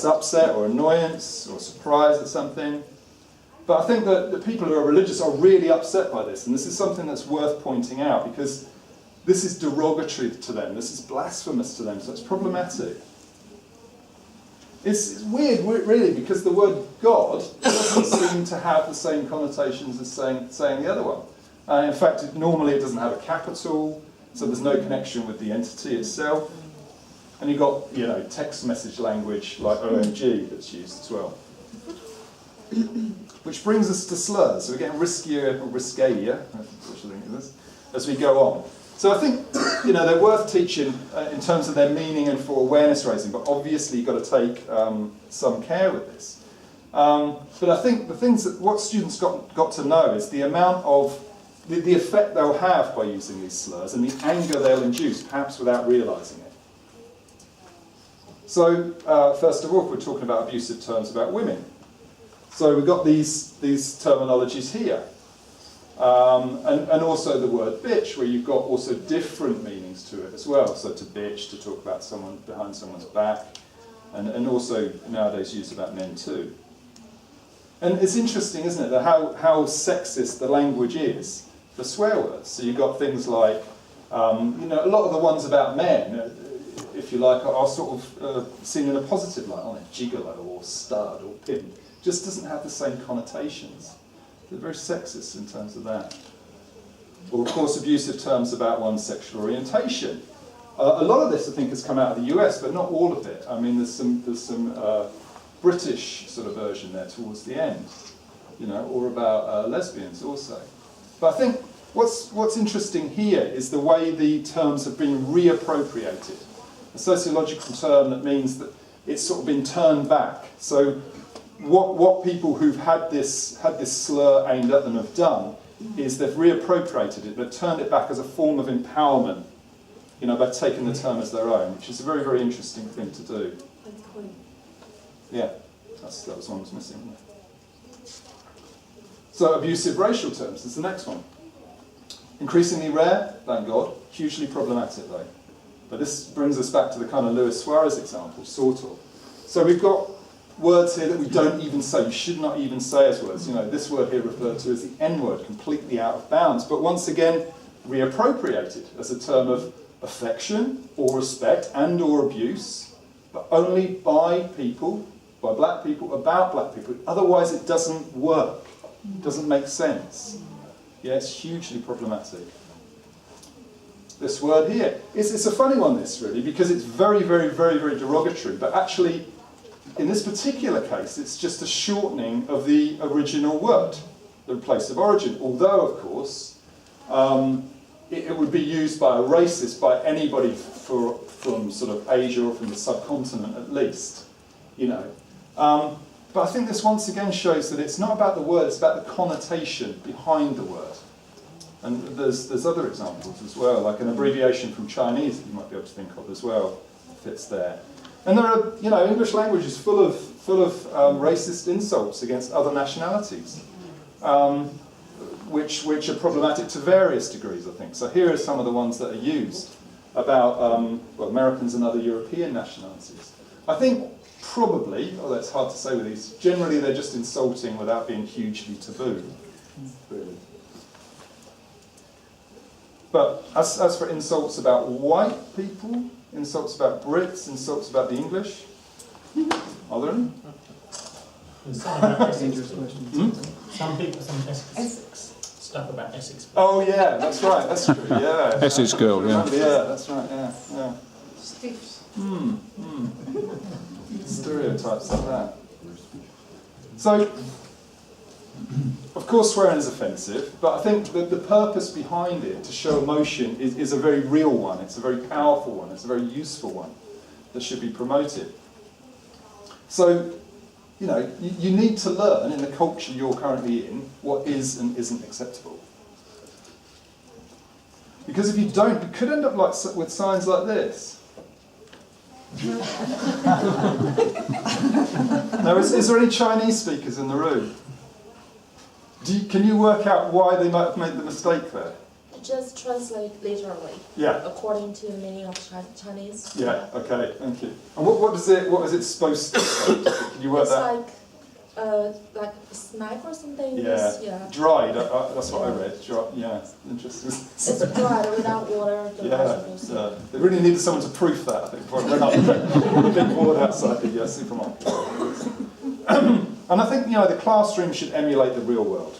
upset or annoyance or surprise at something. But I think that the people who are religious are really upset by this, and this is something that's worth pointing out because this is derogatory to them, this is blasphemous to them, so it's problematic. It's weird, really, because the word God doesn't seem to have the same connotations as saying the other one. In fact, normally it doesn't have a capital, so there's no connection with the entity itself. And you've got, text message language like OMG that's used as well. Which brings us to slurs. So we're getting riskier, or riskier, as we go on. So I think, they're worth teaching in terms of their meaning and for awareness raising, but obviously you've got to take some care with this. But I think what students got to know is the amount of, the effect they'll have by using these slurs and the anger they'll induce, perhaps without realising it. So, first of all, we're talking about abusive terms about women. So we've got these terminologies here. And also the word bitch, where you've got also different meanings to it as well. So to bitch, to talk about someone behind someone's back, and also nowadays used about men too. And it's interesting, isn't it, that how sexist the language is for swear words. So you've got things like, a lot of the ones about men, if you like, are sort of seen in a positive light, aren't they? Gigolo or stud or pimp. Just doesn't have the same connotations. They're very sexist in terms of that. Or, of course, abusive terms about one's sexual orientation. A lot of this, I think, has come out of the US, but not all of it. I mean, there's some British sort of version there towards the end, or about lesbians also. But I think what's interesting here is the way the terms have been reappropriated. A sociological term that means that it's sort of been turned back. So what people who've had this slur aimed at them have done is they've reappropriated it, they've turned it back as a form of empowerment, by taking the term as their own, which is a very, very interesting thing to do. Yeah, that was one I was missing. So abusive racial terms is the next one. Increasingly rare, thank God, hugely problematic though. But this brings us back to the kind of Luis Suarez example, sort of. So we've got words here that we don't even say, you should not even say as words. This word here referred to as the N-word, completely out of bounds. But once again, reappropriated as a term of affection or respect and or abuse, but only by people, by black people, about black people. Otherwise it doesn't work, it doesn't make sense. Yeah, it's hugely problematic. This word here. It's a funny one, this, really, because it's very, very, very, very derogatory, but actually, in this particular case, it's just a shortening of the original word, the place of origin, although, of course, it would be used by a racist, by anybody from sort of Asia or from the subcontinent, at least, But I think this once again shows that it's not about the word, it's about the connotation behind the word. And there's other examples as well, like an abbreviation from Chinese that you might be able to think of as well, fits there. And there are, English language is full of racist insults against other nationalities, which are problematic to various degrees, I think. So here are some of the ones that are used about Americans and other European nationalities. I think probably, although it's hard to say with these, generally they're just insulting without being hugely taboo, really. But as for insults about white people, insults about Brits, insults about the English, are there any? Some people, some Essex stuff about Essex. Oh yeah, that's right, that's true, yeah. Essex girl, yeah. Yeah, that's right, yeah. Stiffs. Stereotypes like that. So, of course swearing is offensive, but I think that the purpose behind it, to show emotion, is a very real one, it's a very powerful one, it's a very useful one that should be promoted. So, you need to learn in the culture you're currently in what is and isn't acceptable. Because if you don't, you could end up with signs like this. Now, is there any Chinese speakers in the room? Can you work out why they might have made the mistake there? just translate literally. Yeah. According to the meaning of Chinese. Yeah. Okay. Thank you. And what is it supposed to say? Can you work It's that? like a snack or something. Yeah. Yeah. Dried. That's what I read. Yeah. Interesting. It's dried without water. The vegetables. Yeah. They really needed someone to proof that, I think, before it went up the big board outside the supermarket. And I think the classroom should emulate the real world.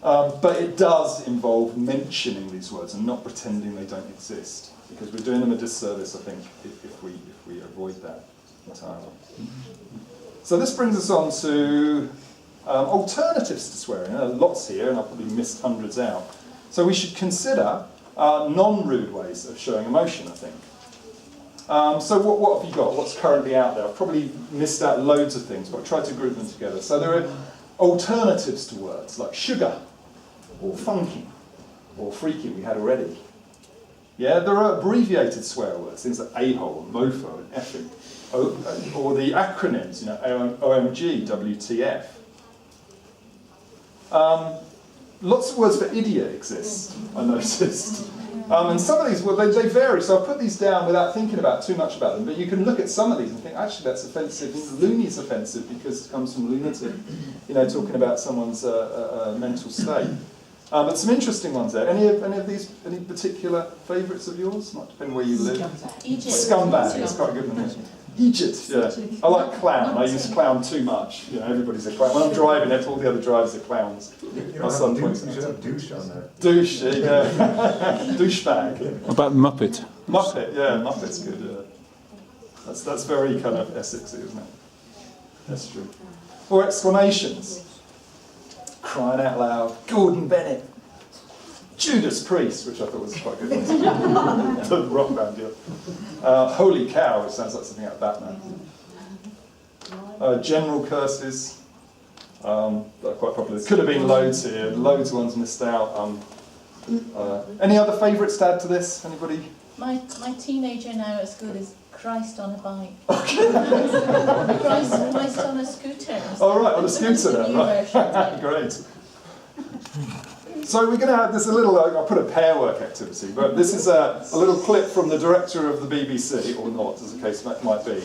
But it does involve mentioning these words and not pretending they don't exist, because we're doing them a disservice, I think, if we avoid that entirely. So this brings us on to alternatives to swearing. There are lots here, and I've probably missed hundreds out. So we should consider non-rude ways of showing emotion, I think. So what have you got? What's currently out there? I've probably missed out loads of things, but I've tried to group them together. So there are alternatives to words like sugar, or funky, or freaky we had already. Yeah, there are abbreviated swear words, things like a-hole, mofo, and effing. Or the acronyms, OMG, WTF. Lots of words for idiot exist, I noticed. And some of these, well, they vary, so I've put these down without thinking too much about them, but you can look at some of these and think, actually that's offensive. Loony is offensive because it comes from lunatic, talking about someone's mental state. But some interesting ones there. Any of these, any particular favourites of yours? Might depend where you live. Egypt. Scumbag, it's quite a good one. Egypt, yeah. I like clown. I use clown too much. Everybody's a clown. When I'm driving, all the other drivers are clowns. My son points You should have douche on there. Douche, yeah. Douchebag. What about Muppet? Muppet, yeah. Muppet's good, yeah. That's very kind of Essexy, isn't it? That's true. Or exclamations. Crying out loud. Gordon Bennett. Judas Priest, which I thought was quite a good one. The rock band, yeah. Holy cow, which sounds like something out of Batman. General curses. They're quite popular. There could have been loads here. Loads of ones missed out. Any other favourites to add to this? Anybody? My teenager now at school is Christ on a bike. Okay. Christ on a scooter. Oh, right, on a scooter then, right. Great. So we're going to have this I'll put a pair work activity, but this is a little clip from the director of the BBC, or not, as the case might be.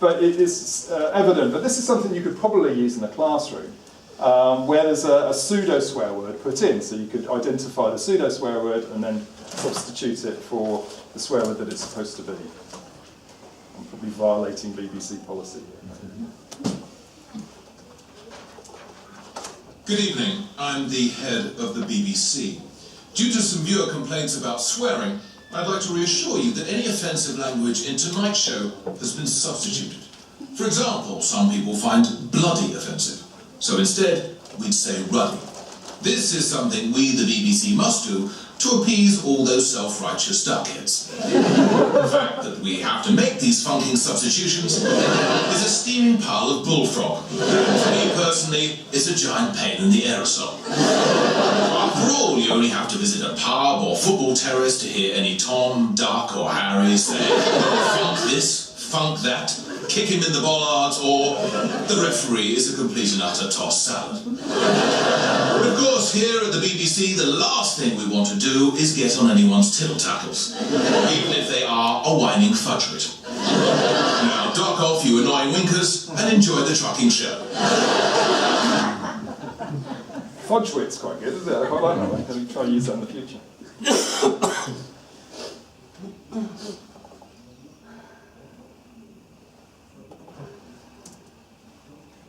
But it is evident, but this is something you could probably use in a classroom, where there's a pseudo swear word put in, so you could identify the pseudo swear word and then substitute it for the swear word that it's supposed to be. I'm probably violating BBC policy here. Good evening, I'm the head of the BBC. Due to some viewer complaints about swearing, I'd like to reassure you that any offensive language in tonight's show has been substituted. For example, some people find bloody offensive, so instead we'd say ruddy. This is something we, the BBC, must do to appease all those self-righteous duckheads. The fact that we have to make these funking substitutions is a steaming pile of bullfrog. To me personally, it's a giant pain in the aerosol. After all, you only have to visit a pub or football terrace to hear any Tom, Duck or Harry say, funk this, funk that, kick him in the bollards, or the referee is a complete and utter tossed salad. But of course, here at the BBC, the last thing we want to do is get on anyone's tittle-tattles, even if they are a whining fudgewit. Now, dock off, you annoying winkers, and enjoy the trucking show. Fudgewit's quite good, isn't it? I quite like that one. Can we try and use that in the future?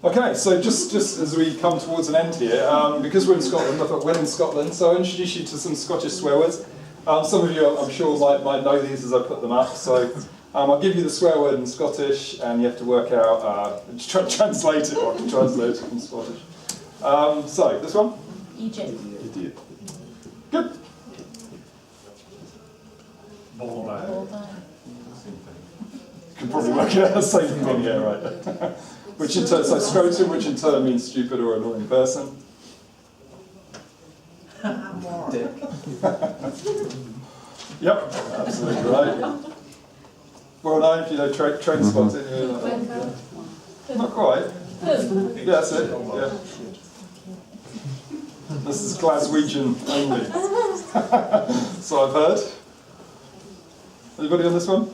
Okay, so just as we come towards an end here, because we're in Scotland, I thought we're in Scotland, so I'll introduce you to some Scottish swear words. Some of you, I'm sure, might know these as I put them up, so I'll give you the swear word in Scottish, and you have to work out, translate it, or I can translate it from Scottish. So, this one? Egypt. Idiot. Good. Ball Can probably work out the same thing, yeah, right. Which in turn, so scrotum, which in turn means stupid or annoying person. Dick. Yep, absolutely right. Well known if you know train spotting. Not quite. Yeah, that's it. Yeah. This is Glaswegian only. So I've heard. Anybody on this one?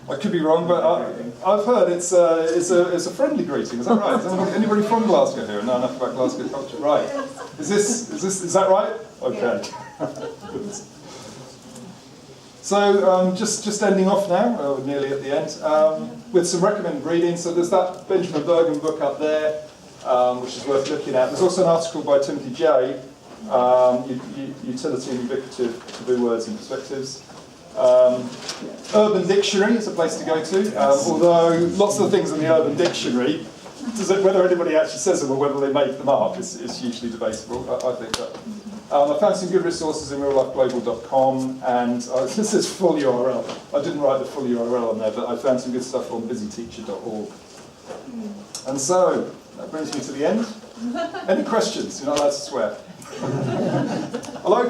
I could be wrong, but I've heard it's a friendly greeting. Is that right? Is anybody from Glasgow here? No, enough about Glasgow culture. Right. Is that right? Okay. So just ending off now, we're nearly at the end, with some recommended reading. So there's that Benjamin Bergen book up there, which is worth looking at. There's also an article by Timothy Jay, Utility and Ubiquitous Taboo Words and Perspectives. Urban Dictionary is a place to go to, although lots of the things in the Urban Dictionary, whether anybody actually says them or whether they make them up is hugely debatable, I think. That. I found some good resources in reallifeglobal.com, and this is full URL. I didn't write the full URL on there, but I found some good stuff on busyteacher.org. And so, that brings me to the end. Any questions? You're not allowed to swear. Hello?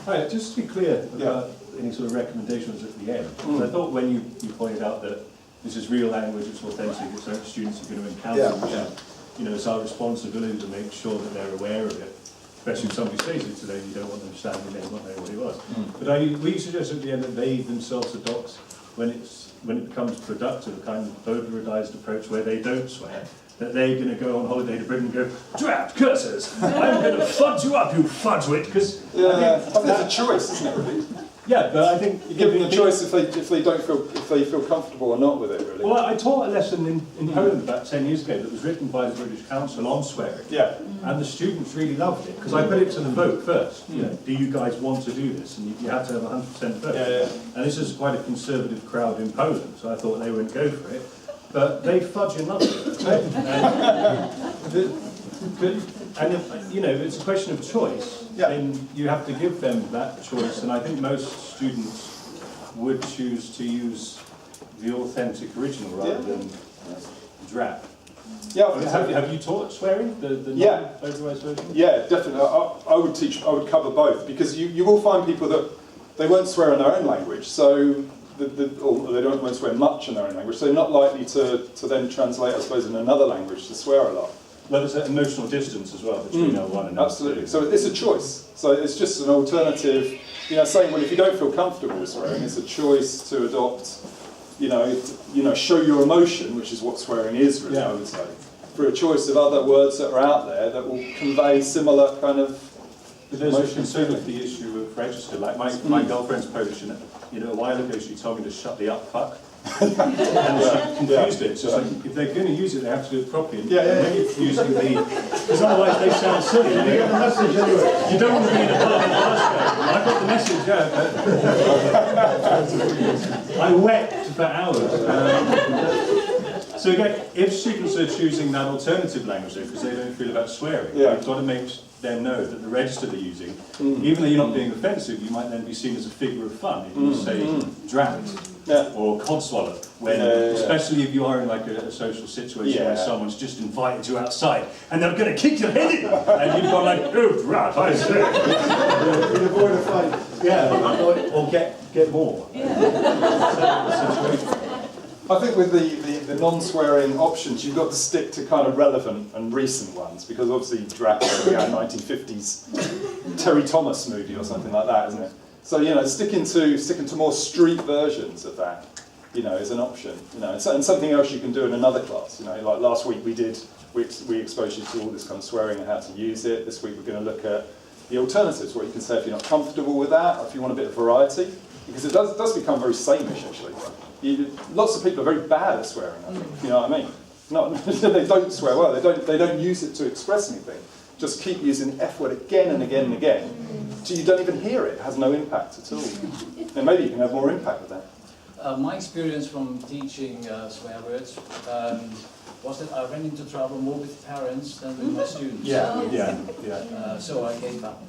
Hi, just to be clear about any sort of recommendations at the end. I thought when you pointed out that this is real language, it's authentic, it's something students are going to encounter, which is, it's our responsibility to make sure that they're aware of it. Especially if somebody says it today, you don't want them standing there not knowing what it was. But we suggest at the end that they themselves adopt, when it becomes productive, a kind of polarised approach where they don't swear, that they're going to go on holiday to Britain and go, drat cursors, I'm going to fudge you up, you fudgewit, because I think it's a choice, isn't it, really? Yeah, but I think you give them the choice if they feel comfortable or not with it, really. Well, I taught a lesson in Poland about 10 years ago that was written by the British Council on swearing. Yeah. And the students really loved it, because I put it to the vote first. Do you guys want to do this? And you have to have 100% vote. And this is quite a conservative crowd in Poland, so I thought they wouldn't go for it. But they fudge and love it. And if it's a question of choice, then you have to give them that choice. And I think most students would choose to use the authentic original rather than drat. Yeah. Have you taught swearing? The non-polarised version? Yeah, definitely. I would cover both, because you will find people that they won't swear in their own language, so or they won't swear much in their own language, so they're not likely to then translate, I suppose, in another language to swear a lot. Well, there's an emotional distance as well between L1 and L2. Absolutely. So it's a choice. So it's just an alternative, saying, well, if you don't feel comfortable with swearing, it's a choice to adopt, show your emotion, which is what swearing is, really, I would say, for a choice of other words that are out there that will convey similar kind of But there's a concern with the issue of register. Like my girlfriend's Polish, and a while ago she told me to shut the up fuck. And she confused it. So if they're going to use it, they have to do it properly. And when you're using because otherwise they sound silly. You get the message anyway. You don't want to be in a part of the I got the message, I wept for hours. So again, if students are choosing that alternative language, because they don't feel about swearing, you've got to make them know that the register they're using, even though you're not being offensive, you might then be seen as a figure of fun if you say drat or codswallop, especially if you are in like a social situation where someone's just invited you outside and they're going to kick your head in, and you've got like, oh drat, I say. Avoid a fight. Or get more. I think with the non-swearing options, you've got to stick to kind of relevant and recent ones, because obviously drat is a 1950s Terry Thomas movie or something like that, isn't it? So sticking to more street versions of that, is an option. And something else you can do in another class. Like last week we exposed you to all this kind of swearing and how to use it. This week we're going to look at the alternatives, what you can say if you're not comfortable with that, or if you want a bit of variety, because it does become very sameish actually. Lots of people are very bad at swearing, I think, you know what I mean? They don't swear well, they don't use it to express anything. Just keep using the F word again and again and again, so you don't even hear it, it has no impact at all. And maybe you can have more impact with that. My experience from teaching swear words was that I ran into trouble more with parents than with my students. So I gave up.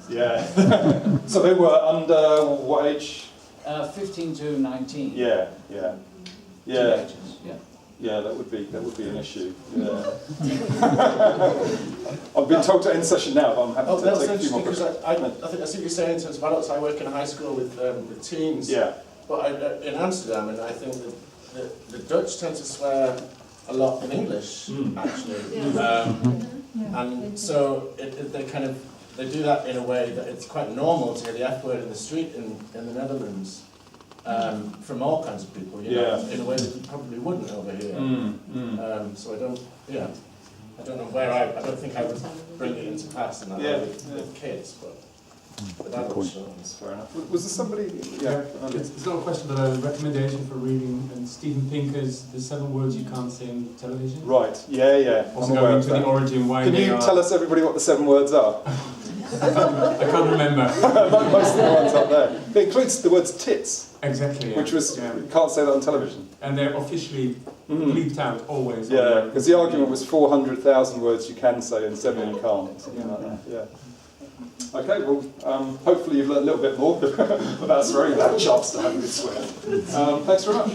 So they were under what age? 15 to 19. Teenagers, that would be an issue. I've been told to end session now, but I'm happy to take a few more questions. I think I see what you're saying in terms of adults. I work in a high school with teens. But in Amsterdam, and I think that the Dutch tend to swear a lot in English, actually. And so they do that in a way that it's quite normal to hear the F word in the street in the Netherlands from all kinds of people, you know, in a way that you probably wouldn't over here. So I don't think I would bring it into class in that way with kids, but adults. Fair enough. Was there somebody? Yeah. It's not a question, but a recommendation for reading Steven Pinker's The 7 Words You Can't Say on Television. Right. Yeah. Also going into the origin why. Can you tell us everybody what the 7 words are? I can't remember. Most of the ones up there. It includes the words tits. Exactly. Which was you can't say that on television. And they're officially bleeped out always. Yeah, because the argument was 400,000 words you can say and 7 you can't. Something like that. Yeah. Okay, well, hopefully you've learned a little bit more about swearing. That chance to have a good swear. Thanks very much.